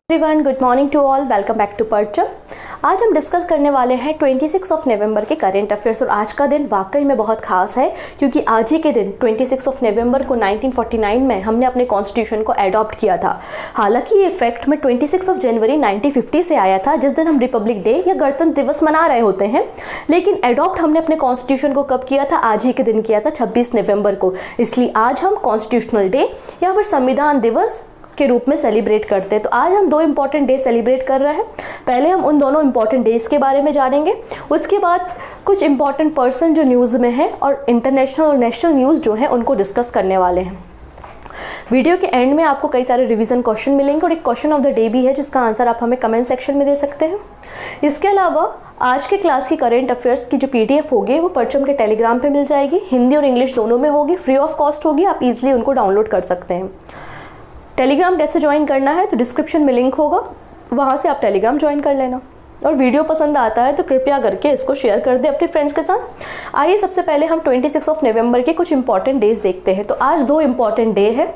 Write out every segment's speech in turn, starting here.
Everyone, good morning to all, welcome back to Parcham. आज हम discuss करने वाले हैं 26 नवंबर के करंट अफेयर्स। और आज का दिन वाकई में बहुत खास है क्योंकि आज ही के दिन 26 नवंबर को 1949 में हमने अपने कॉन्स्टिट्यूशन को एडॉप्ट किया था। हालांकि ये इफेक्ट में 26 जनवरी 1950 से आया था, जिस दिन हम रिपब्लिक डे या गणतंत्र दिवस मना रहे होते हैं, लेकिन एडॉप्ट हमने अपने कॉन्स्टिट्यूशन को कब किया था? आज ही के दिन किया था, 26 नवंबर को। इसलिए आज हम कॉन्स्टिट्यूशनल डे या फिर संविधान दिवस के रूप में सेलिब्रेट करते हैं। तो आज हम दो इंपॉर्टेंट डे सेलिब्रेट कर रहे हैं। पहले हम उन दोनों इंपॉर्टेंट डेज के बारे में जानेंगे, उसके बाद कुछ इंपॉर्टेंट पर्सन जो न्यूज़ में है और इंटरनेशनल और नेशनल न्यूज़ जो है उनको डिस्कस करने वाले हैं। वीडियो के एंड में आपको कई सारे रिवीजन क्वेश्चन मिलेंगे और एक क्वेश्चन ऑफ द डे भी है जिसका आंसर आप हमें कमेंट सेक्शन में दे सकते हैं। इसके अलावा आज के क्लास की करंट अफेयर्स की जो पीडीएफ होगी वो परचम के टेलीग्राम पे मिल जाएगी। हिंदी और इंग्लिश दोनों में होगी, फ्री ऑफ कॉस्ट होगी, आप इजीली उनको डाउनलोड कर सकते हैं। टेलीग्राम कैसे ज्वाइन करना है तो डिस्क्रिप्शन में लिंक होगा, वहाँ से आप टेलीग्राम ज्वाइन कर लेना। और वीडियो पसंद आता है तो कृपया करके इसको शेयर कर दें अपने फ्रेंड्स के साथ। आइए सबसे पहले हम 26 नवंबर के कुछ इंपॉर्टेंट डेज देखते हैं। तो आज दो इंपॉर्टेंट डे है।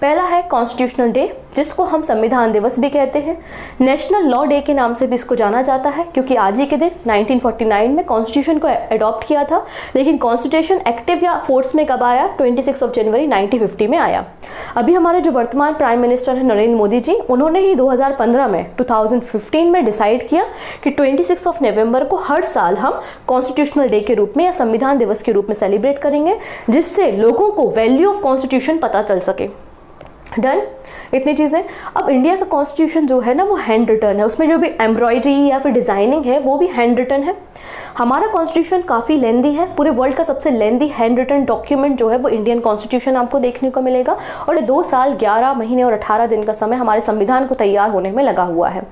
पहला है कॉन्स्टिट्यूशनल डे, जिसको हम संविधान दिवस भी कहते हैं। नेशनल लॉ डे के नाम से भी इसको जाना जाता है क्योंकि आज ही के दिन 1949 में कॉन्स्टिट्यूशन को अडॉप्ट किया था, लेकिन कॉन्स्टिट्यूशन एक्टिव या फोर्स में कब आया? 26 जनवरी 1950 में आया। अभी हमारे जो वर्तमान प्राइम मिनिस्टर हैं नरेंद्र मोदी जी, उन्होंने ही 2015 में डिसाइड किया कि 26 नवंबर को हर साल हम कॉन्स्टिट्यूशनल डे के रूप में या संविधान दिवस के रूप में सेलिब्रेट करेंगे, जिससे लोगों को वैल्यू ऑफ कॉन्स्टिट्यूशन पता चल सके। डन, इतनी चीज़ें। अब इंडिया का कॉन्स्टिट्यूशन जो है ना वो हैंड रिटन है, उसमें जो भी एम्ब्रॉयडरी या फिर डिज़ाइनिंग है वो भी हैंड रिटन है। हमारा कॉन्स्टिट्यूशन काफ़ी लेंदी है, पूरे वर्ल्ड का सबसे लेंदी हैंड रिटन डॉक्यूमेंट जो है वो इंडियन कॉन्स्टिट्यूशन आपको देखने को मिलेगा। और ये 2 साल 11 महीने और 18 दिन का समय हमारे संविधान को तैयार होने में लगा हुआ है।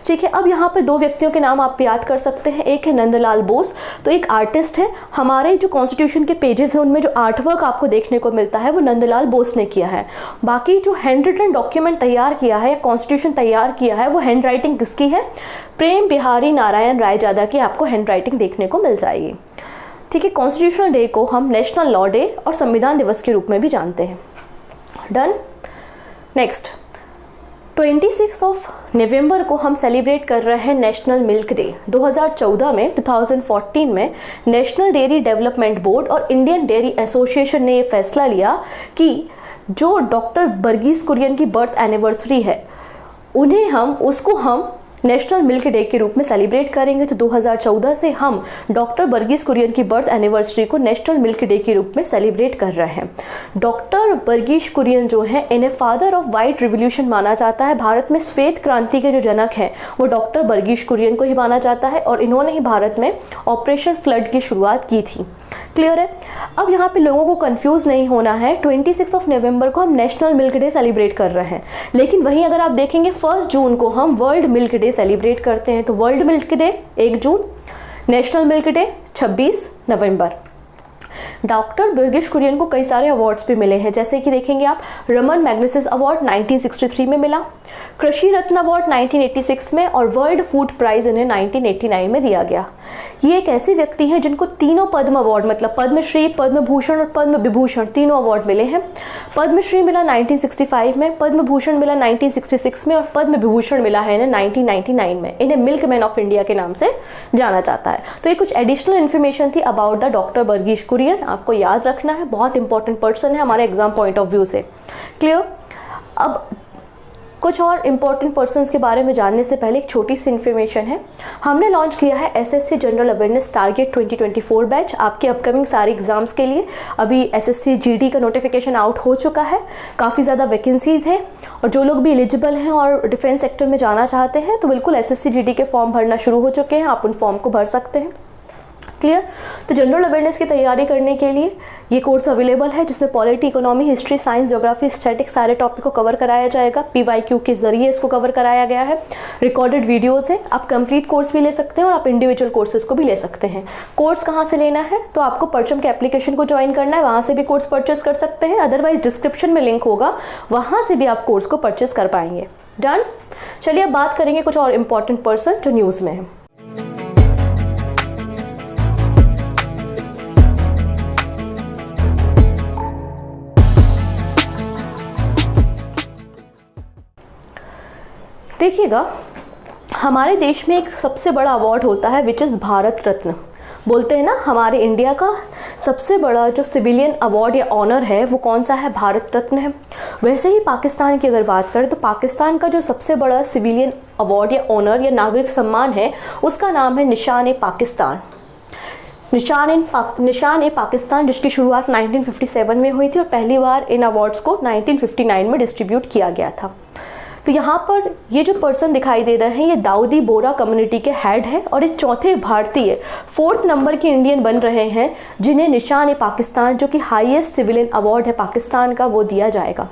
ठीक है, अब यहाँ पे 2 व्यक्तियों के नाम आप याद कर सकते हैं। एक है नंदलाल बोस, तो एक आर्टिस्ट है। हमारे जो कॉन्स्टिट्यूशन के पेजेस हैं उनमें जो आर्ट वर्क आपको देखने को मिलता है वो नंदलाल बोस ने किया है। बाकी जो हैंड रिटन डॉक्यूमेंट तैयार किया है या कॉन्स्टिट्यूशन तैयार किया है वो हैंड राइटिंग किसकी है? प्रेम बिहारी नारायण रायजादा की आपको हैंड राइटिंग देखने को मिल जाएगी। ठीक है, कॉन्स्टिट्यूशनल डे को हम नेशनल लॉ डे और संविधान दिवस के रूप में भी जानते हैं। डन। नेक्स्ट, 26 नवंबर को हम सेलिब्रेट कर रहे हैं नेशनल मिल्क डे। 2014 में नेशनल डेयरी डेवलपमेंट बोर्ड और इंडियन डेयरी एसोसिएशन ने ये फैसला लिया कि जो डॉक्टर वर्गीस कुरियन की बर्थ एनिवर्सरी है उसको हम नेशनल मिल्क डे के रूप में सेलिब्रेट करेंगे। तो 2014 से हम डॉक्टर वर्गीस कुरियन की बर्थ एनिवर्सरी को नेशनल मिल्क डे के रूप में सेलिब्रेट कर रहे हैं। डॉक्टर वर्गीस कुरियन जो है इन्हें फादर ऑफ वाइट रिवोल्यूशन माना जाता है। भारत में श्वेत क्रांति के जो जनक हैं वो डॉक्टर वर्गीस कुरियन को ही माना जाता है और इन्होंने ही भारत में ऑपरेशन फ्लड की शुरुआत की थी। क्लियर है? अब यहाँ पे लोगों को कंफ्यूज नहीं होना है। 26 नवंबर को हम नेशनल मिल्क डे सेलिब्रेट कर रहे हैं, लेकिन वहीं अगर आप देखेंगे 1 जून को हम वर्ल्ड मिल्क डे सेलिब्रेट करते हैं। तो वर्ल्ड मिल्क डे 1 जून, नेशनल मिल्क डे 26 नवंबर। डॉक्टर वर्गीस कुरियन को कई सारे अवार्ड्स भी मिले हैं, जैसे कि देखेंगे आप रमन मैग्नेसिस अवार्ड 1963 में मिला, कृषि रत्न अवार्ड 1986 में और वर्ल्ड फूड प्राइज इन्हें 1989 में दिया गया। ये एक ऐसे व्यक्ति हैं जिनको तीनों पद्म अवार्ड मतलब पद्मश्री, पद्म भूषण और पद्म विभूषण तीनों अवार्ड मिले हैं। पद्मश्री मिला 1965 में, पद्म भूषण मिला 1966 में और पद्म विभूषण मिला है इन्हें 1999 में। इन्हें मिल्क मैन ऑफ इंडिया के नाम से जाना जाता है। तो ये कुछ एडिशनल इन्फॉर्मेशन थी about the doctor Verghese Kurien, आपको याद रखना है, बहुत इंपॉर्टेंट पर्सन है हमारे एग्जाम पॉइंट ऑफ व्यू से। क्लियर? अब कुछ और इम्पॉर्टेंट पर्सन्स के बारे में जानने से पहले एक छोटी सी इन्फॉर्मेशन है। हमने लॉन्च किया है SSC general awareness target 2024 batch आपके अपकमिंग सारे एग्जाम्स के लिए। अभी एसएससी जीडी का नोटिफिकेशन आउट हो चुका है, काफ़ी ज़्यादा वैकेंसीज़ हैं और जो लोग भी एलिजिबल हैं और डिफेंस सेक्टर में जाना चाहते हैं तो बिल्कुल एसएससी जीडी के फॉर्म भरना शुरू हो चुके हैं, आप उन फॉर्म को भर सकते हैं। क्लियर? तो जनरल अवेयरनेस की तैयारी करने के लिए ये कोर्स अवेलेबल है जिसमें polity, economy, history, science, geography, statics सारे टॉपिक को कवर कराया जाएगा। पीवाईक्यू के जरिए इसको कवर कराया गया है। रिकॉर्डेड वीडियोस है, आप कंप्लीट कोर्स भी ले सकते हैं और आप इंडिविजुअल कोर्सेज को भी ले सकते हैं। कोर्स कहाँ से लेना है? तो आपको परचम के एप्लीकेशन को ज्वाइन करना है, वहाँ से भी कोर्स परचेस कर सकते हैं। अदरवाइज डिस्क्रिप्शन में लिंक होगा, वहाँ से भी आप कोर्स को परचेस कर पाएंगे। डन? चलिए अब बात करेंगे कुछ और इम्पॉर्टेंट पर्सन जो न्यूज़ में है। देखिएगा, हमारे देश में एक सबसे बड़ा अवार्ड होता है विच इज़ भारत रत्न। बोलते हैं ना, हमारे इंडिया का सबसे बड़ा जो सिविलियन अवार्ड या ऑनर है वो कौन सा है? भारत रत्न है। वैसे ही पाकिस्तान की अगर बात करें तो पाकिस्तान का जो सबसे बड़ा सिविलियन अवार्ड या ऑनर या नागरिक सम्मान है उसका नाम है निशान ए पाकिस्तान। निशान ए पाकिस्तान, जिसकी शुरुआत 1957 में हुई थी और पहली बार इन अवार्ड्स को 1959 में डिस्ट्रीब्यूट किया गया था। तो यहाँ पर ये जो पर्सन दिखाई दे रहे हैं ये दाऊदी बोरा कम्युनिटी के हेड है और ये चौथे भारतीय 4th नंबर के इंडियन बन रहे हैं जिन्हें निशान ए पाकिस्तान, जो कि हाईएस्ट सिविलियन अवार्ड है पाकिस्तान का, वो दिया जाएगा।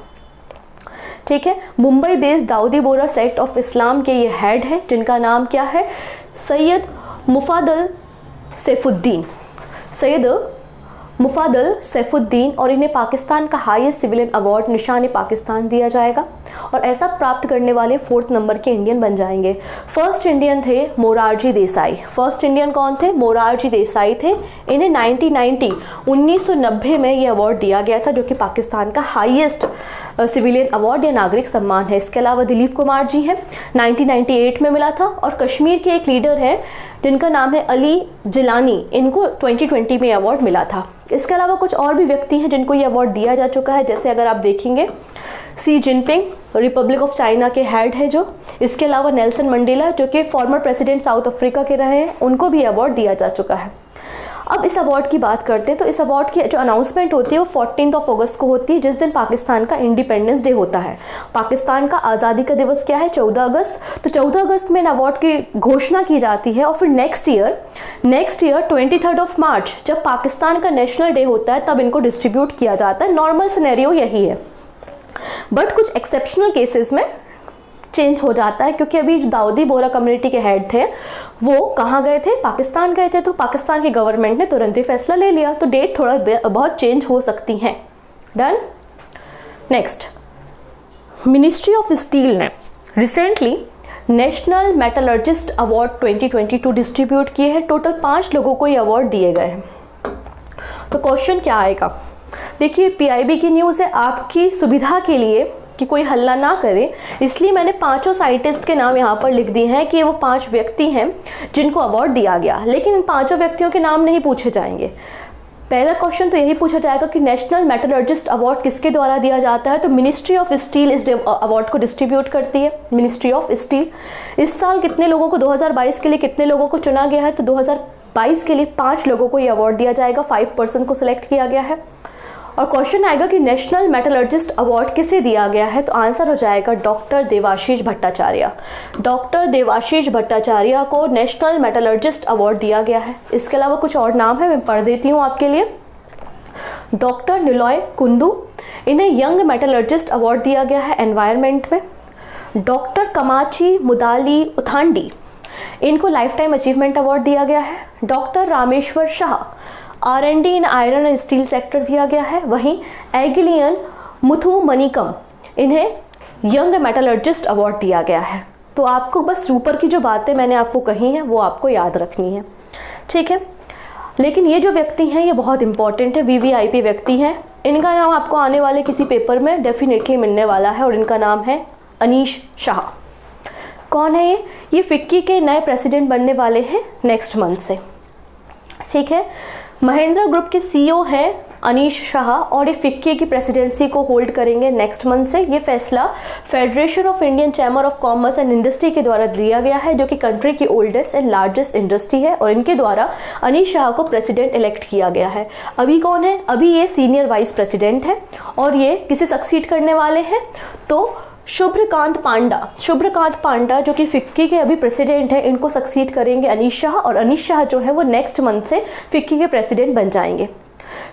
ठीक है, Mumbai based Dawoodi Bora sect of Islam के ये हेड है जिनका नाम क्या है? सैयद मुफादल सैफुद्दीन, और इन्हें पाकिस्तान का हाईएस्ट सिविलियन अवार्ड निशान ए पाकिस्तान दिया जाएगा और ऐसा प्राप्त करने वाले 4th नंबर के इंडियन बन जाएंगे। फर्स्ट इंडियन थे मोरारजी देसाई। फर्स्ट इंडियन कौन थे? मोरारजी देसाई थे। इन्हें 1990 में ये अवार्ड दिया गया था जो कि पाकिस्तान का हाईएस्ट सिविलियन अवार्ड या नागरिक सम्मान है। इसके अलावा दिलीप कुमार जी हैं, 1998 में मिला था। और कश्मीर के एक लीडर हैं जिनका नाम है अली जिलानी, इनको 2020 में अवार्ड मिला था। इसके अलावा कुछ और भी व्यक्ति हैं जिनको ये अवार्ड दिया जा चुका है, जैसे अगर आप देखेंगे सी जिनपिंग रिपब्लिक ऑफ चाइना के हेड है जो। इसके अलावा नेल्सन मंडेला जो कि फॉर्मर प्रेसिडेंट साउथ अफ्रीका के रहे हैं, उनको भी अवार्ड दिया जा चुका है। अब इस अवार्ड की बात करते हैं तो इस अवार्ड की जो अनाउंसमेंट होती है वो 14 अगस्त को होती है, जिस दिन पाकिस्तान का इंडिपेंडेंस डे होता है। पाकिस्तान का आज़ादी का दिवस क्या है? 14 अगस्त। तो 14 अगस्त में इन अवार्ड की घोषणा की जाती है और फिर नेक्स्ट ईयर 23 मार्च जब पाकिस्तान का नेशनल डे होता है तब इनको डिस्ट्रीब्यूट किया जाता है। नॉर्मल सिनेरियो यही है, बट कुछ एक्सेप्शनल केसेस में चेंज हो जाता है, क्योंकि अभी जो दाऊदी बोरा कम्युनिटी के हेड थे वो कहाँ गए थे? पाकिस्तान गए थे। तो पाकिस्तान की गवर्नमेंट ने तुरंत ही फैसला ले लिया, तो डेट थोड़ा बहुत चेंज हो सकती हैं। Done. Next, ministry of steel ने recently national metallurgist award 2022 distribute किए हैं। टोटल 5 लोगों को ये अवार्ड दिए गए हैं। तो क्वेश्चन क्या आएगा? देखिए, पीआईबी की न्यूज़ है, आपकी सुविधा के लिए कि कोई हल्ला ना करे इसलिए मैंने 5 साइंटिस्ट के नाम यहाँ पर लिख दिए हैं कि वो 5 व्यक्ति हैं जिनको अवार्ड दिया गया, लेकिन इन 5 व्यक्तियों के नाम नहीं पूछे जाएंगे। पहला क्वेश्चन तो यही पूछा जाएगा कि नेशनल मेटलर्जिस्ट अवार्ड किसके द्वारा दिया जाता है? तो मिनिस्ट्री ऑफ स्टील इस अवार्ड को डिस्ट्रीब्यूट करती है। Ministry of steel. इस साल कितने लोगों को, 2022 के लिए कितने लोगों को चुना गया है? तो 2022 के लिए 5 लोगों को ये अवार्ड दिया जाएगा, 5% को सिलेक्ट किया गया है। और क्वेश्चन आएगा कि नेशनल मेटलर्जिस्ट अवार्ड किसे दिया गया है? तो आंसर हो जाएगा डॉक्टर देवाशीष भट्टाचार्य। डॉक्टर देवाशीष भट्टाचार्य को नेशनल मेटलर्जिस्ट अवार्ड दिया गया है। इसके अलावा कुछ और नाम है, मैं पढ़ देती हूँ आपके लिए। डॉक्टर निलॉय कुंदू, इन्हें यंग मेटलर्जिस्ट अवार्ड दिया गया है एनवायरनमेंट में। डॉक्टर कमाची मुदाली उथांडी, इनको लाइफ टाइम अचीवमेंट अवार्ड दिया गया है। Doctor Rameshwar Shah, R&D in iron and steel sector दिया गया है। वहीं एगिलियन मुथु मनिकम, इन्हें यंग मेटलर्जिस्ट अवार्ड दिया गया है। तो आपको बस ऊपर की जो बातें मैंने आपको कही हैं वो आपको याद रखनी है, ठीक है। लेकिन ये जो व्यक्ति हैं ये बहुत इंपॉर्टेंट है, VVIP व्यक्ति हैं। इनका नाम आपको आने वाले किसी पेपर में डेफिनेटली मिलने वाला है और इनका नाम है अनीश शाह। कौन है ये? ये फिक्की के नए प्रेसिडेंट बनने वाले हैं नेक्स्ट मंथ से, ठीक है। महिंद्रा ग्रुप के CEO हैं अनीश शाह और ये फिक्की की प्रेसिडेंसी को होल्ड करेंगे नेक्स्ट मंथ से। ये फैसला federation of Indian chamber of commerce and industry के द्वारा लिया गया है, जो कि कंट्री की ओल्डेस्ट एंड लार्जेस्ट इंडस्ट्री है, और इनके द्वारा अनीश शाह को प्रेसिडेंट इलेक्ट किया गया है। अभी कौन है? अभी ये सीनियर वाइस प्रेसिडेंट है और ये किसे सक्सीड करने वाले हैं? तो शुभ्रकांत पांडा जो कि फिक्की के अभी प्रेसिडेंट हैं, इनको सक्सीड करेंगे अनीश शाह, और अनीश शाह जो है वो नेक्स्ट मंथ से फिक्की के प्रेसिडेंट बन जाएंगे।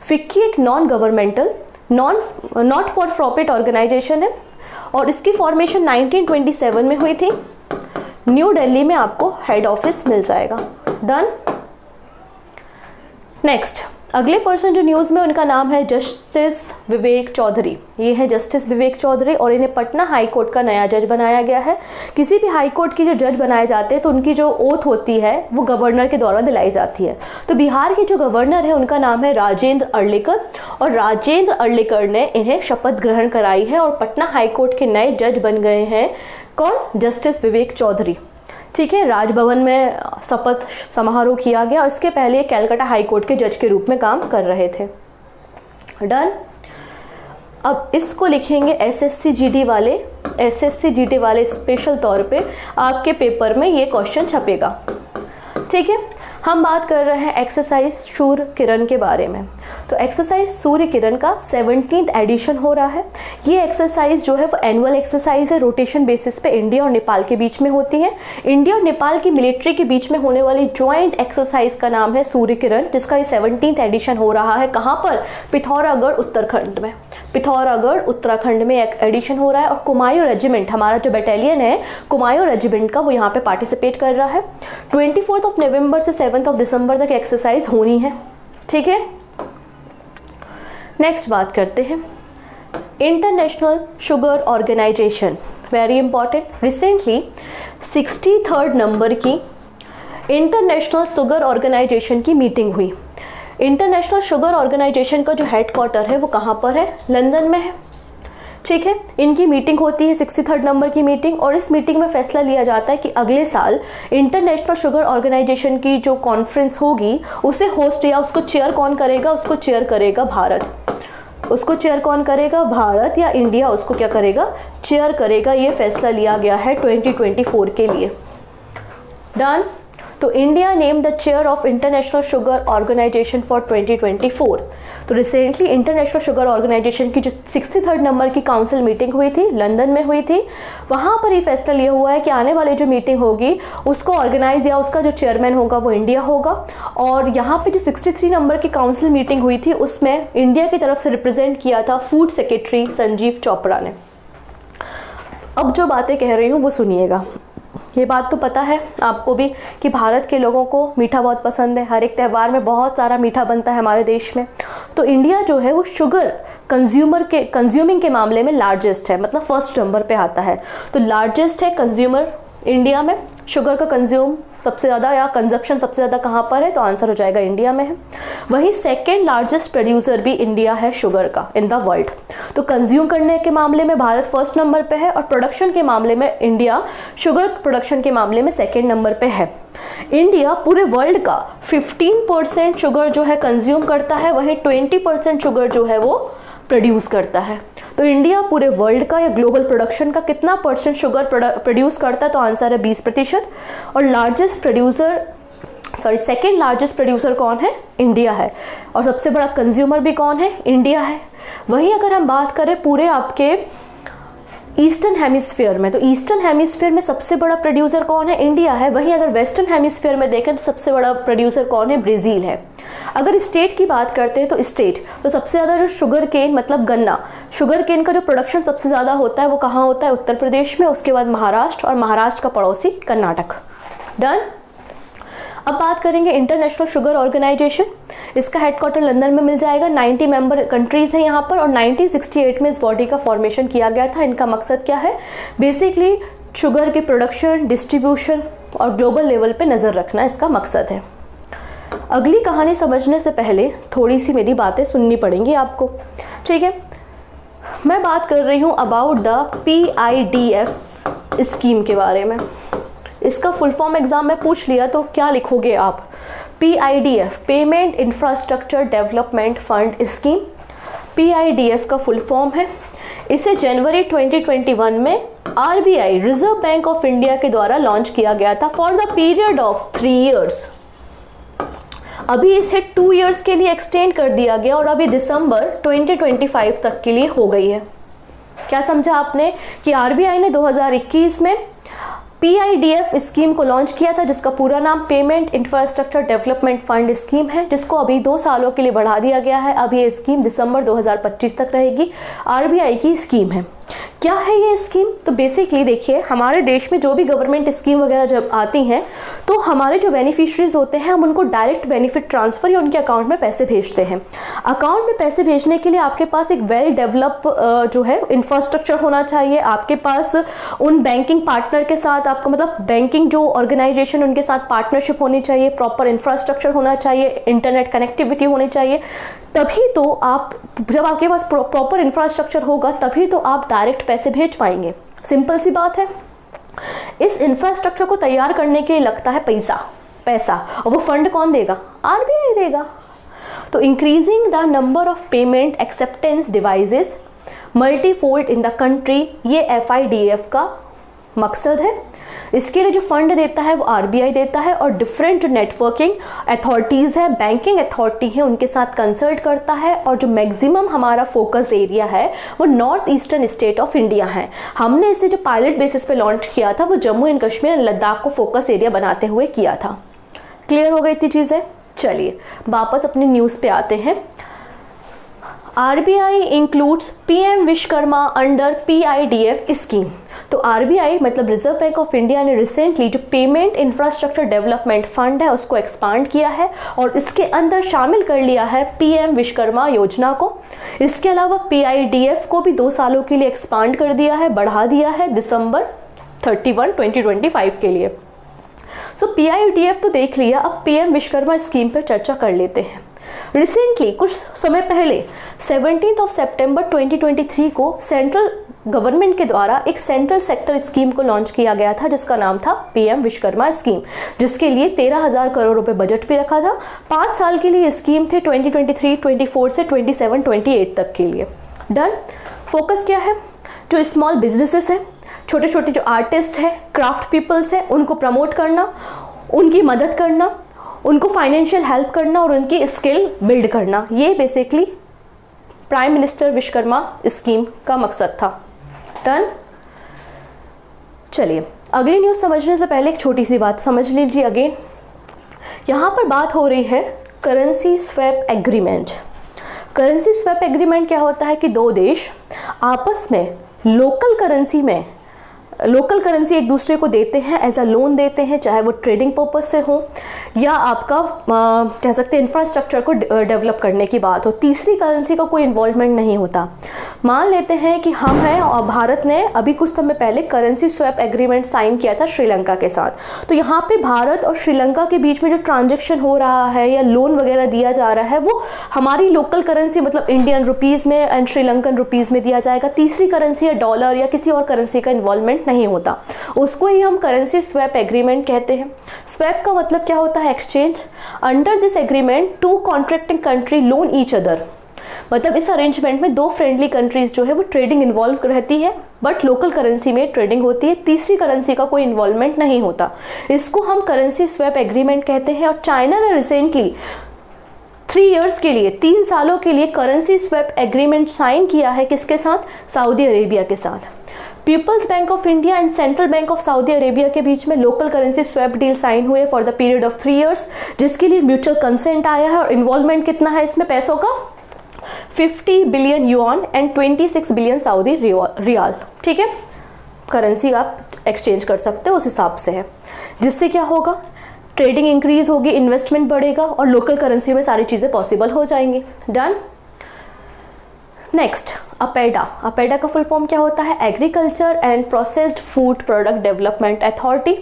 फिक्की एक non governmental not for profit organisation है और इसकी फॉर्मेशन 1927 में हुई थी। न्यू दिल्ली में आपको हेड ऑफिस मिल जाएगा। डन। नेक्स्ट, अगले पर्सन जो न्यूज़ में, उनका नाम है जस्टिस विवेक चौधरी। ये है जस्टिस विवेक चौधरी और इन्हें पटना हाई कोर्ट का नया जज बनाया गया है। किसी भी हाई कोर्ट के जो जज बनाए जाते हैं तो उनकी जो ओथ होती है वो गवर्नर के द्वारा दिलाई जाती है। तो बिहार के जो गवर्नर है उनका नाम है राजेंद्र अर्लेकर और राजेंद्र अर्लेकर ने इन्हें शपथ ग्रहण कराई है और पटना हाई कोर्ट के नए जज बन गए हैं। कौन? जस्टिस विवेक चौधरी। ठीक है, राजभवन में शपथ समारोह किया गया और इसके पहले कलकत्ता हाई कोर्ट के जज के रूप में काम कर रहे थे। डन। अब इसको लिखेंगे एसएससी जीडी वाले स्पेशल तौर पे आपके पेपर में ये क्वेश्चन छपेगा। ठीक है, हम बात कर रहे हैं एक्सरसाइज सूर्य किरण के बारे में। तो एक्सरसाइज सूर्य किरण का 17th एडिशन हो रहा है। ये एक्सरसाइज जो है वो एनुअल एक्सरसाइज है, रोटेशन बेसिस पे इंडिया और नेपाल के बीच में होती है। इंडिया और नेपाल की मिलिट्री के बीच में होने वाली ज्वाइंट एक्सरसाइज का नाम है सूर्य किरण, जिसका ये 17th एडिशन हो रहा है। कहाँ पर? पिथौरागढ़ उत्तराखंड में। पिथौरागढ़ उत्तराखंड में एक एडिशन हो रहा है और कुमायूं रेजिमेंट, हमारा जो बटालियन है कुमायूं रेजिमेंट का, वो यहाँ पे पार्टिसिपेट कर रहा है। 24 नवंबर से 7 दिसंबर तक एक्सरसाइज होनी है। ठीक है, नेक्स्ट बात करते हैं international sugar organisation, very important. Recently 63rd नंबर की इंटरनेशनल शुगर ऑर्गेनाइजेशन की मीटिंग हुई। इंटरनेशनल शुगर ऑर्गेनाइजेशन का जो हेडक्वार्टर है वो कहाँ पर है? लंदन में है। ठीक है, इनकी मीटिंग होती है 63rd नंबर की मीटिंग और इस मीटिंग में फैसला लिया जाता है कि अगले साल इंटरनेशनल शुगर ऑर्गेनाइजेशन की जो कॉन्फ्रेंस होगी उसे होस्ट या उसको चेयर कौन करेगा? उसको चेयर करेगा भारत। उसको चेयर कौन करेगा? भारत या इंडिया उसको क्या करेगा? चेयर करेगा। ये फैसला लिया गया है 2024 के लिए। डन। तो India name the chair of international sugar organisation for 2024। तो रिसेंटली इंटरनेशनल शुगर ऑर्गेनाइजेशन की जो 63rd नंबर की काउंसिल मीटिंग हुई थी, लंदन में हुई थी, वहाँ पर ये फैसला लिया हुआ है कि आने वाली जो मीटिंग होगी उसको ऑर्गेनाइज या उसका जो चेयरमैन होगा वो इंडिया होगा। और यहाँ पे जो 63 नंबर की काउंसिल मीटिंग हुई थी उसमें इंडिया की तरफ से रिप्रेजेंट किया था फूड सेक्रेटरी संजीव चोपड़ा ने। अब जो बातें कह रही हूँ वो सुनिएगा। ये बात तो पता है आपको भी कि भारत के लोगों को मीठा बहुत पसंद है। हर एक त्यौहार में बहुत सारा मीठा बनता है हमारे देश में। तो इंडिया जो है वो शुगर कंज्यूमिंग के मामले में लार्जेस्ट है, मतलब फर्स्ट नंबर पे आता है। तो लार्जेस्ट है कंज्यूमर इंडिया में, शुगर का कंज्यूम सबसे ज़्यादा या कंजप्शन सबसे ज़्यादा कहाँ पर है? तो आंसर हो जाएगा इंडिया में है। वही सेकेंड लार्जेस्ट प्रोड्यूसर भी इंडिया है शुगर का इन द वर्ल्ड। तो कंज्यूम करने के मामले में भारत फर्स्ट नंबर पे है और प्रोडक्शन के मामले में इंडिया शुगर प्रोडक्शन के मामले में सेकेंड नंबर पे है। इंडिया पूरे वर्ल्ड का 15% शुगर जो है कंज्यूम करता है, वहीं 20% शुगर जो है वो प्रोड्यूस करता है। तो इंडिया पूरे वर्ल्ड का या ग्लोबल प्रोडक्शन का कितना परसेंट शुगर प्रोड्यूस करता है? तो आंसर है 20%। और सेकेंड लार्जेस्ट प्रोड्यूसर कौन है? इंडिया है। और सबसे बड़ा कंज्यूमर भी कौन है? इंडिया है। वहीं अगर हम बात करें पूरे आपके ईस्टर्न हेमिस्फीयर में, तो ईस्टर्न हेमिस्फीयर में सबसे बड़ा प्रोड्यूसर कौन है? इंडिया है। वहीं अगर वेस्टर्न हेमिस्फीयर में देखें तो सबसे बड़ा प्रोड्यूसर कौन है? ब्राज़ील है। अगर स्टेट की बात करते हैं तो सबसे ज़्यादा जो शुगर केन मतलब गन्ना, शुगर केन का जो प्रोडक्शन सबसे ज़्यादा होता है वो कहाँ होता है? उत्तर प्रदेश में। उसके बाद महाराष्ट्र और महाराष्ट्र का पड़ोसी कर्नाटक। डन। अब बात करेंगे इंटरनेशनल शुगर ऑर्गेनाइजेशन। इसका हेडक्वार्टर लंदन में मिल जाएगा। 90 मेंबर कंट्रीज़ हैं यहाँ पर और 1968 में इस बॉडी का फॉर्मेशन किया गया था। इनका मकसद क्या है? बेसिकली शुगर की प्रोडक्शन, डिस्ट्रीब्यूशन और ग्लोबल लेवल पे नज़र रखना इसका मकसद है। अगली कहानी समझने से पहले थोड़ी सी मेरी बातें सुननी पड़ेंगी आपको। ठीक है, मैं बात कर रही हूँ अबाउट द PIDF स्कीम के बारे में। इसका फुल फॉर्म एग्जाम में पूछ लिया तो क्या लिखोगे आप? PIDF, payment infrastructure development fund scheme. PIDF का फुल फॉर्म है। इसे जनवरी 2021 में RBI, reserve bank of India के द्वारा लॉन्च किया गया था for the period of 3 years. अभी इसे 2 इयर्स के लिए एक्सटेंड कर दिया गया और अभी दिसंबर 2025 तक के लिए हो गई है। क्या समझा आपने कि RBI ने 2021 में PIDF स्कीम को लॉन्च किया था, जिसका पूरा नाम payment infrastructure development fund scheme है, जिसको अभी 2 सालों के लिए बढ़ा दिया गया है। अब ये स्कीम दिसंबर 2025 तक रहेगी। RBI की स्कीम है। क्या है ये स्कीम? तो बेसिकली देखिए, हमारे देश में जो भी गवर्नमेंट स्कीम वगैरह जब आती हैं तो हमारे जो बेनिफिशरीज होते हैं हम उनको डायरेक्ट बेनिफिट ट्रांसफ़र या उनके अकाउंट में पैसे भेजते हैं। अकाउंट में पैसे भेजने के लिए आपके पास एक वेल डेवलप जो है इंफ्रास्ट्रक्चर होना चाहिए। आपके पास उन बैंकिंग पार्टनर के साथ, आपका मतलब बैंकिंग जो ऑर्गेनाइजेशन उनके साथ पार्टनरशिप होनी चाहिए, प्रॉपर इंफ्रास्ट्रक्चर होना चाहिए, इंटरनेट कनेक्टिविटी होनी चाहिए। तभी तो आप, जब आपके पास प्रॉपर इंफ्रास्ट्रक्चर होगा तभी तो आप डायरेक्ट पैसे भेज पाएंगे। सिंपल सी बात है। इस इंफ्रास्ट्रक्चर को तैयार करने के लिए लगता है पैसा, और वो फंड कौन देगा? आरबीआई देगा। तो increasing the number of payment acceptance devices multifold in the country, ये FIDF का मकसद है। इसके लिए जो फंड देता है वो आरबीआई देता है, और डिफरेंट जो नेटवर्किंग अथॉरिटीज़ है, बैंकिंग अथॉरिटी है, उनके साथ कंसल्ट करता है। और जो मैक्सिमम हमारा फोकस एरिया है वो north eastern state of India है। हमने इसे जो पायलट बेसिस पे लॉन्च किया था वो जम्मू एंड कश्मीर एंड लद्दाख को फोकस एरिया बनाते हुए किया था। क्लियर हो गई थी चीज़ें? चलिए वापस अपनी न्यूज़ पे आते हैं। RBI includes PM Vishwakarma under PIDF scheme. तो आरबीआई मतलब रिजर्व बैंक ऑफ इंडिया ने रिसेंटली जो पेमेंट इंफ्रास्ट्रक्चर डेवलपमेंट फंड है उसको एक्सपांड किया है और इसके अंदर शामिल कर लिया है PM विश्वकर्मा योजना को। इसके अलावा PIDF को भी 2 सालों के लिए एक्सपांड कर दिया है, बढ़ा दिया है दिसंबर 31, 2025 के लिए। सो PIDF तो देख लिया, अब PM विश्वकर्मा स्कीम पर चर्चा कर लेते हैं। रिसेंटली कुछ समय पहले 17 सितंबर 2023 को सेंट्रल गवर्नमेंट के द्वारा एक सेंट्रल सेक्टर स्कीम को लॉन्च किया गया था जिसका नाम था PM विश्वकर्मा स्कीम, जिसके लिए 13,000 करोड़ रुपए बजट भी रखा था। 5 साल के लिए स्कीम थे, 2023-24 से 27-28 तक के लिए। डन। फोकस क्या है? जो स्मॉल बिजनेसेस हैं, छोटे छोटे जो आर्टिस्ट हैं, क्राफ्ट पीपल्स हैं, उनको प्रमोट करना, उनकी मदद करना, उनको फाइनेंशियल हेल्प करना और उनकी स्किल बिल्ड करना, ये basically prime minister Vishwakarma scheme का मकसद था। डन। चलिए अगली न्यूज़ समझने से पहले एक छोटी सी बात समझ लीजिए अगेन। यहाँ पर बात हो रही है currency swap agreement. Currency swap agreement क्या होता है कि 2 देश आपस में लोकल करेंसी एक दूसरे को देते हैं, एज अ लोन देते हैं, चाहे वो ट्रेडिंग पर्पस से हो या आपका कह सकते हैं इंफ्रास्ट्रक्चर को डेवलप करने की बात हो। तीसरी करेंसी का कोई इन्वॉल्वमेंट नहीं होता। मान लेते हैं कि हम हैं और भारत ने अभी कुछ समय पहले करेंसी स्वैप एग्रीमेंट साइन किया था श्रीलंका के साथ। तो यहाँ पे भारत और श्रीलंका के बीच में जो ट्रांजेक्शन हो रहा है या लोन वगैरह दिया जा रहा है वो हमारी लोकल करेंसी मतलब इंडियन रुपीज़ में एंड श्रीलंकन रुपीज़ में दिया जाएगा। तीसरी करेंसी या डॉलर या किसी और करेंसी का इन्वॉल्वमेंट नहीं होता, उसको ही हम करेंसी स्वैप एग्रीमेंट कहते हैं। स्वैप का मतलब क्या होता है? Exchange. Under this agreement 2 contracting country loan each other, मतलब इस अरेंजमेंट में 2 फ्रेंडली कंट्रीज जो है वो ट्रेडिंग इन्वॉल्व रहती है, बट लोकल करेंसी में ट्रेडिंग होती है, तीसरी करेंसी का कोई इन्वॉल्वमेंट नहीं होता। इसको हम करेंसी स्वैप एग्रीमेंट कहते हैं। और चाइना ने रिसेंटली 3 इयर्स के लिए, 3 सालों के लिए करेंसी स्वैप एग्रीमेंट साइन किया है। किसके साथ? सऊदी अरेबिया के साथ। People's bank of India and central bank of Saudi Arabia के बीच में local currency swap deal sign हुए for the period of 3 years, जिसके लिए म्यूचुअल कंसेंट आया है। और इन्वॉल्वमेंट कितना है इसमें पैसों का? 50 billion yuan and 26 billion Saudi riyal. ठीक है, करेंसी आप एक्सचेंज कर सकते हो, उस हिसाब से है। जिससे क्या होगा? ट्रेडिंग इंक्रीज होगी, इन्वेस्टमेंट बढ़ेगा और लोकल करेंसी में सारी चीज़ें पॉसिबल हो जाएंगी। डन। नेक्स्ट, अपेडा। अपेडा का फुल फॉर्म क्या होता है? Agriculture and processed food product development authority.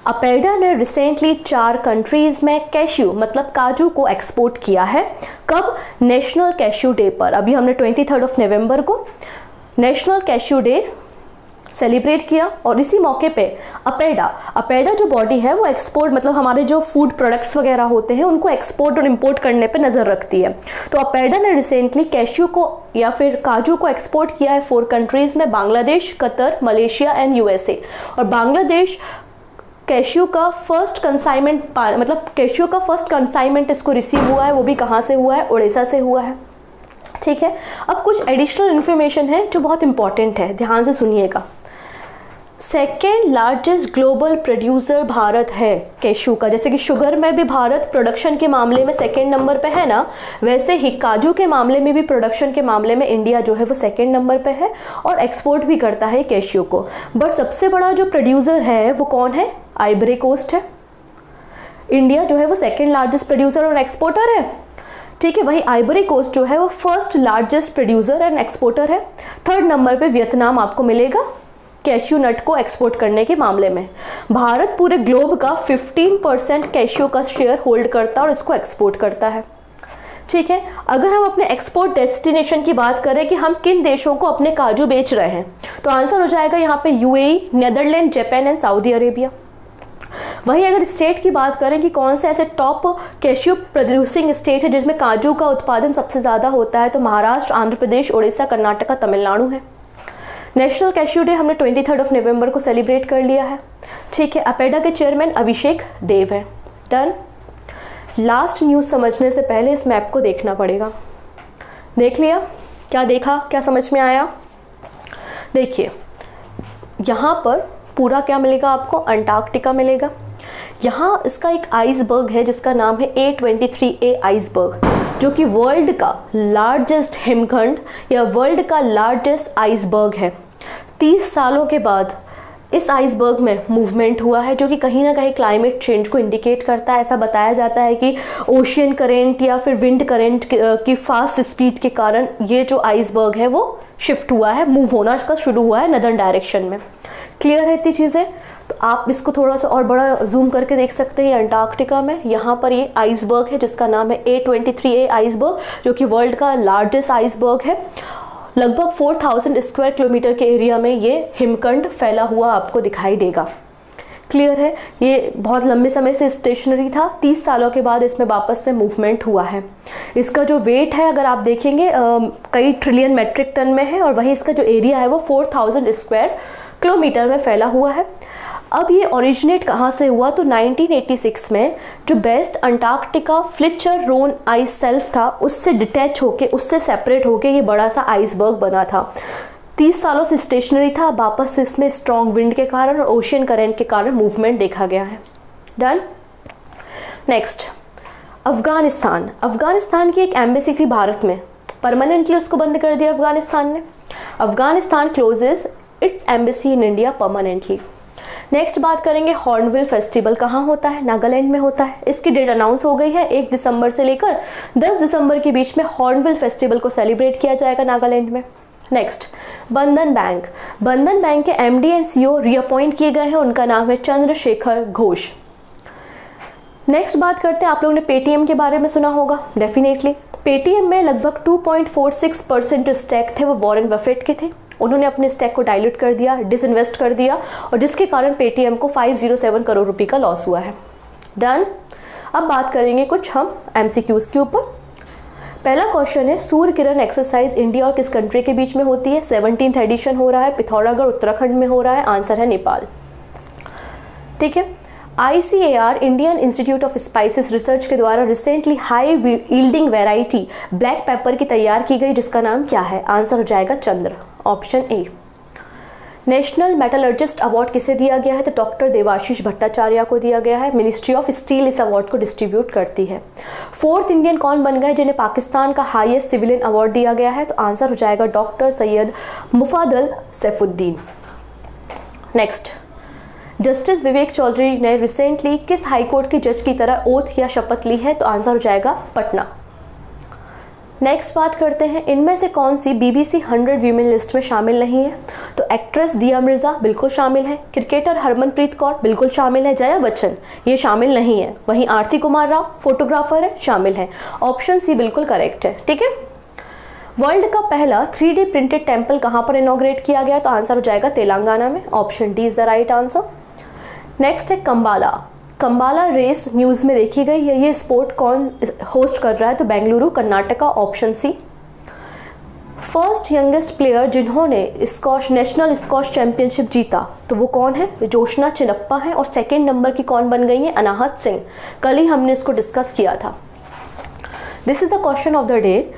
APEDA ने रिसेंटली 4 कंट्रीज में कैश्यू मतलब काजू को एक्सपोर्ट किया है। कब? नेशनल कैश्यू डे पर। अभी हमने 23 नवंबर को नेशनल कैश्यू डे सेलिब्रेट किया और इसी मौके पे अपेडा जो बॉडी है वो एक्सपोर्ट मतलब हमारे जो फूड प्रोडक्ट्स वगैरह होते हैं उनको एक्सपोर्ट और इंपोर्ट करने पे नज़र रखती है। तो अपेडा ने रिसेंटली कैश्यू को या फिर काजू को एक्सपोर्ट किया है 4 कंट्रीज़ में, Bangladesh, Qatar, Malaysia and USA। और बांग्लादेश कैश्यू का फर्स्ट कंसाइनमेंट इसको रिसीव हुआ है, वो भी कहाँ से हुआ है? उड़ीसा से हुआ है। ठीक है, अब कुछ एडिशनल इन्फॉर्मेशन है जो बहुत इंपॉर्टेंट है, ध्यान से सुनिएगा। Second largest global producer Bharat है कैशू का। जैसे कि शुगर में भी भारत प्रोडक्शन के मामले में सेकेंड नंबर पे है ना, वैसे ही काजू के मामले में भी प्रोडक्शन के मामले में इंडिया जो है वो सेकेंड नंबर पे है और एक्सपोर्ट भी करता है कैशू को। बट सबसे बड़ा जो प्रोड्यूसर है वो कौन है? आइवरी कोस्ट है। इंडिया जो है वो सेकेंड लार्जेस्ट प्रोड्यूसर और एक्सपोर्टर है, ठीक है। वही आइवरी कोस्ट जो है वो first largest producer and exporter है। थर्ड नंबर पे वियतनाम आपको मिलेगा कैश्यू नट को एक्सपोर्ट करने के मामले में। भारत पूरे ग्लोब का 15% कैश्यू का शेयर होल्ड करता है और इसको एक्सपोर्ट करता है, ठीक है। अगर हम अपने एक्सपोर्ट डेस्टिनेशन की बात करें कि हम किन देशों को अपने काजू बेच रहे हैं, तो आंसर हो जाएगा यहाँ पे UAE, Netherland, Japan and Saudi Arabia. वहीं अगर स्टेट की बात करें कि कौन से ऐसे टॉप कैश्यू प्रोड्यूसिंग स्टेट है जिसमें काजू का उत्पादन सबसे ज़्यादा होता है, तो महाराष्ट्र, आंध्र प्रदेश, उड़ीसा, कर्नाटका, तमिलनाडु है। नेशनल कैश्यू डे हमने 23 नवंबर को सेलिब्रेट कर लिया है, ठीक है। अपेडा के चेयरमैन अभिषेक देव है। डन। लास्ट न्यूज़ समझने से पहले इस मैप को देखना पड़ेगा। देख लिया? क्या देखा, क्या समझ में आया? देखिए यहाँ पर पूरा क्या मिलेगा आपको? अंटार्कटिका मिलेगा। यहाँ इसका एक आइसबर्ग है जिसका नाम है A23A आइसबर्ग, जो कि वर्ल्ड का लार्जेस्ट हिमखंड या वर्ल्ड का लार्जेस्ट आइसबर्ग है। 30 सालों के बाद इस आइसबर्ग में मूवमेंट हुआ है, जो कि कहीं ना कहीं क्लाइमेट चेंज को इंडिकेट करता है। ऐसा बताया जाता है कि ओशियन करेंट या फिर विंड करेंट की फास्ट स्पीड के कारण ये जो आइसबर्ग है वो शिफ्ट हुआ है, मूव होना इसका शुरू हुआ है नदर्न डायरेक्शन में। क्लियर है इतनी चीज़ें? तो आप इसको थोड़ा सा और बड़ा जूम करके देख सकते हैं। अंटार्कटिका में यहाँ पर ये आइसबर्ग है जिसका नाम है A23A आइसबर्ग, जो कि वर्ल्ड का लार्जेस्ट आइसबर्ग है। लगभग 4000 स्क्वायर किलोमीटर के एरिया में ये हिमखंड फैला हुआ आपको दिखाई देगा। क्लियर है? ये बहुत लंबे समय से स्टेशनरी था, 30 सालों के बाद इसमें वापस से मूवमेंट हुआ है। इसका जो वेट है अगर आप देखेंगे कई ट्रिलियन मेट्रिक टन में है, और वहीं इसका जो एरिया है वो 4000 स्क्वायर किलोमीटर में फैला हुआ है। अब ये ओरिजिनेट कहाँ से हुआ? तो 1986 में जो बेस्ट अंटार्कटिका फ्लिचर रोन आइस सेल्फ था उससे डिटैच होके, उससे सेपरेट होके ये बड़ा सा आइसबर्ग बना था। 30 सालों से स्टेशनरी था, वापस से इसमें स्ट्रॉन्ग विंड के कारण और ओशियन करेंट के कारण मूवमेंट देखा गया है। डन। नेक्स्ट, अफगानिस्तान। अफगानिस्तान की एक एम्बेसी थी भारत में, परमानेंटली उसको बंद कर दिया अफगानिस्तान ने। Afghanistan closes its embassy in India permanently. Next बात करेंगे हॉर्नबिल फेस्टिवल कहाँ होता है? नागालैंड में होता है। इसकी डेट अनाउंस हो गई है, 1 दिसंबर से लेकर 10 दिसंबर के बीच में हॉर्नबिल फेस्टिवल को सेलिब्रेट किया जाएगा नागालैंड में। नेक्स्ट, बंधन बैंक। बंधन बैंक के एमडी एंड सीईओ रीअपॉइंट किए गए हैं, उनका नाम है चंद्रशेखर घोष। नेक्स्ट बात करते हैं, आप लोगों ने पेटीएम के बारे में सुना होगा डेफिनेटली। पेटीएम में लगभग 2.46% स्टैक थे वो वॉरेन बफेट के थे। उन्होंने अपने स्टैक को डाइल्यूट कर दिया, डिसइन्वेस्ट कर दिया, और जिसके कारण पेटीएम को 507 करोड़ रुपए का लॉस हुआ है। डन। अब बात करेंगे कुछ हम एमसीक्यूज के ऊपर। पहला क्वेश्चन है, सूर्य किरण एक्सरसाइज इंडिया और किस कंट्री के बीच में होती है? 17th एडिशन हो रहा है, पिथौरागढ़ उत्तराखंड में हो रहा है। आंसर है नेपाल, ठीक है। ICAR Indian institute of spices research के द्वारा recently high yielding variety black pepper की तैयार की गई जिसका नाम क्या है? आंसर हो जाएगा Chandra, option A. National metallurgist award किसे दिया गया है? तो डॉक्टर देवाशीष भट्टाचार्य को दिया गया है। मिनिस्ट्री ऑफ स्टील इस अवार्ड को डिस्ट्रीब्यूट करती है। 4th इंडियन कौन बन गए जिन्हें पाकिस्तान का हाईएस्ट सिविलियन अवार्ड दिया गया है? तो आंसर हो जाएगा doctor Syed Mufaddal Saifuddin. Next, justice Vivek Chaudhary ने रिसेंटली किस हाईकोर्ट के जज की तरह ओथ या शपथ ली है? तो आंसर हो जाएगा पटना। नेक्स्ट बात करते हैं, इनमें से कौन सी BBC 100 वीमेन लिस्ट में शामिल नहीं है? तो एक्ट्रेस दिया मिर्जा बिल्कुल शामिल है, क्रिकेटर हरमनप्रीत कौर बिल्कुल शामिल है, जया बच्चन ये शामिल नहीं है, वहीं आरती कुमार राव फोटोग्राफर है शामिल है। ऑप्शन सी बिल्कुल करेक्ट है, ठीक है। वर्ल्ड का पहला 3D प्रिंटेड टेम्पल कहाँ पर इनॉग्रेट किया गया? तो आंसर हो जाएगा तेलंगाना में, option D is the right answer. Next है कंबाला। कंबाला रेस न्यूज़ में देखी गई है, ये स्पोर्ट कौन होस्ट कर रहा है? तो Bengaluru Karnataka, option C. First youngest player जिन्होंने स्कॉश नेशनल स्कॉश चैंपियनशिप जीता तो वो कौन है? जोशना चिनप्पा है। और सेकंड नंबर की कौन बन गई है? अनाहत सिंह। कल ही हमने इसको डिस्कस किया था। This is the question of the day.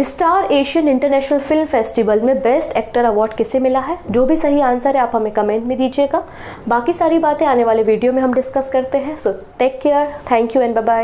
Star Asian international film festival में बेस्ट एक्टर अवार्ड किसे मिला है? जो भी सही आंसर है आप हमें कमेंट में दीजिएगा। बाकी सारी बातें आने वाले वीडियो में हम डिस्कस करते हैं। So take care, thank you and bye bye.